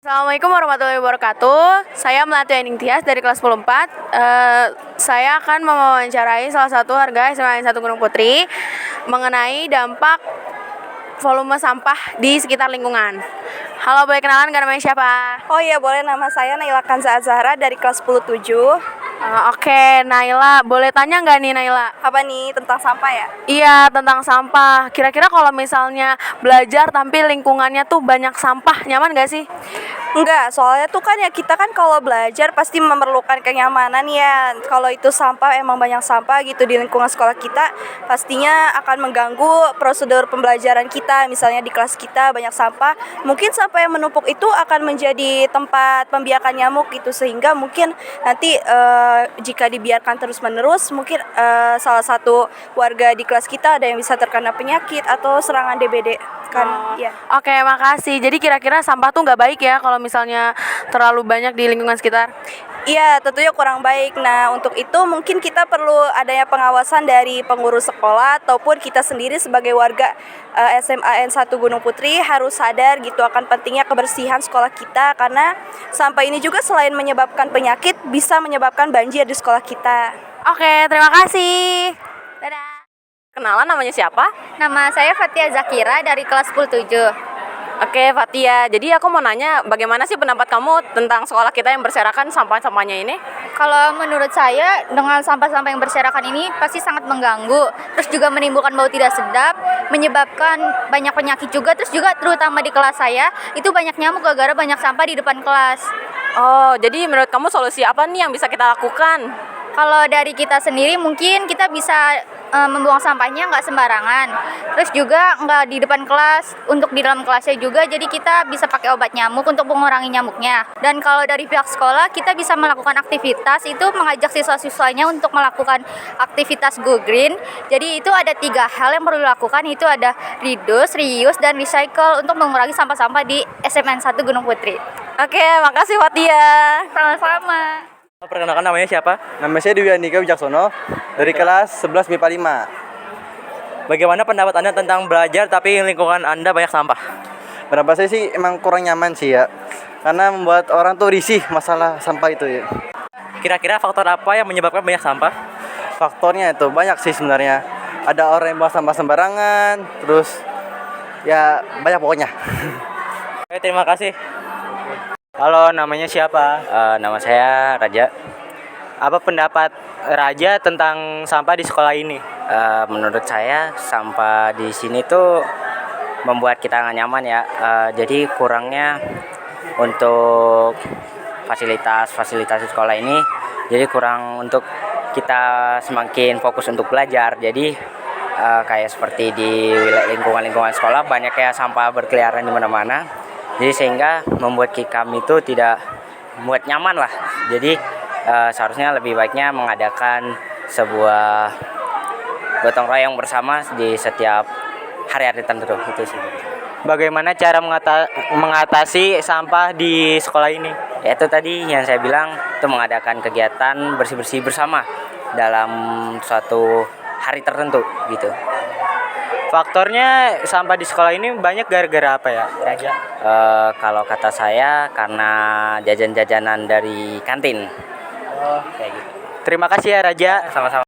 Assalamualaikum warahmatullahi wabarakatuh. Saya Melati Ening Tias dari kelas 10 4. Saya akan mewawancarai salah satu warga SMA 1 Gunung Putri mengenai dampak volume sampah di sekitar lingkungan. Halo, boleh kenalan gak, namanya siapa? Oh iya, boleh. Nama saya Naila Kanza Azhara dari kelas 10-7. Oke, Naila, boleh tanya nggak nih, Naila? Apa nih, tentang sampah ya? Iya, tentang sampah. Kira-kira kalau misalnya belajar tapi lingkungannya tuh banyak sampah, nyaman nggak sih? Enggak, soalnya tuh kan ya kita kan kalau belajar pasti memerlukan kenyamanan ya. Kalau itu sampah, emang banyak sampah gitu di lingkungan sekolah kita, pastinya akan mengganggu prosedur pembelajaran kita. Misalnya di kelas kita banyak sampah, mungkin sampah yang menumpuk itu akan menjadi tempat pembiakan nyamuk gitu, sehingga mungkin nanti jika dibiarkan terus-menerus, mungkin salah satu warga di kelas kita ada yang bisa terkena penyakit atau serangan DBD kan. Ya. Oke, makasih. Jadi kira-kira sampah tuh nggak baik ya kalau misalnya terlalu banyak di lingkungan sekitar? Iya, tentunya kurang baik. Nah, untuk itu mungkin kita perlu adanya pengawasan dari pengurus sekolah ataupun kita sendiri sebagai warga SMA N1 Gunung Putri harus sadar gitu akan pentingnya kebersihan sekolah kita, karena sampah ini juga selain menyebabkan penyakit bisa menyebabkan banjir di sekolah kita. Oke, terima kasih. Dadah. Kenalan, namanya siapa? Nama saya Fatia Zakira dari kelas 10-7. Oke, Fatia. Jadi aku mau nanya, bagaimana sih pendapat kamu tentang sekolah kita yang berserakan sampah-sampahnya ini? Kalau menurut saya, dengan sampah-sampah yang berserakan ini pasti sangat mengganggu, terus juga menimbulkan bau tidak sedap, menyebabkan banyak penyakit juga, terus juga terutama di kelas saya, itu banyak nyamuk gara-gara banyak sampah di depan kelas. Oh, jadi menurut kamu solusi apa nih yang bisa kita lakukan? Kalau dari kita sendiri mungkin kita bisa membuang sampahnya nggak sembarangan, terus juga nggak di depan kelas, untuk di dalam kelasnya juga, jadi kita bisa pakai obat nyamuk untuk mengurangi nyamuknya. Dan kalau dari pihak sekolah, kita bisa melakukan aktivitas itu mengajak siswa-siswanya untuk melakukan aktivitas go green. Jadi itu ada 3 hal yang perlu dilakukan, itu ada reduce, reuse, dan recycle untuk mengurangi sampah-sampah di SMN 1 Gunung Putri. Oke, makasih Fatia. Sama-sama. Perkenalkan, namanya siapa? Nama saya Dewi Andika Wijaksono dari kelas 11 MIPA 5. Bagaimana pendapat Anda tentang belajar tapi lingkungan Anda banyak sampah? Pendapat saya sih emang kurang nyaman sih ya, karena membuat orang tuh risih masalah sampah itu ya. Kira-kira faktor apa yang menyebabkan banyak sampah? Faktornya itu banyak sih sebenarnya. Ada orang yang buang sampah sembarangan, terus ya banyak pokoknya. Oke, terima kasih. Halo, namanya siapa? Nama saya Raja. Apa pendapat Raja tentang sampah di sekolah ini? Menurut saya sampah di sini tuh membuat kita nggak nyaman ya. Jadi kurangnya untuk fasilitas di sekolah ini. Jadi kurang untuk kita semakin fokus untuk belajar. Jadi kayak seperti di lingkungan sekolah banyak kayak sampah berkeliaran di mana-mana. Jadi sehingga membuat kami itu tidak membuat nyaman lah. Jadi seharusnya lebih baiknya mengadakan sebuah gotong royong bersama di setiap hari-hari tertentu itu sih. Bagaimana cara mengatasi sampah di sekolah ini? Ya, itu tadi yang saya bilang, itu mengadakan kegiatan bersih-bersih bersama dalam suatu hari tertentu gitu. Faktornya sampah di sekolah ini banyak gara-gara apa ya, Raja? Kalau kata saya karena jajan-jajanan dari kantin. Kayak gitu. Terima kasih ya, Raja. Sama-sama.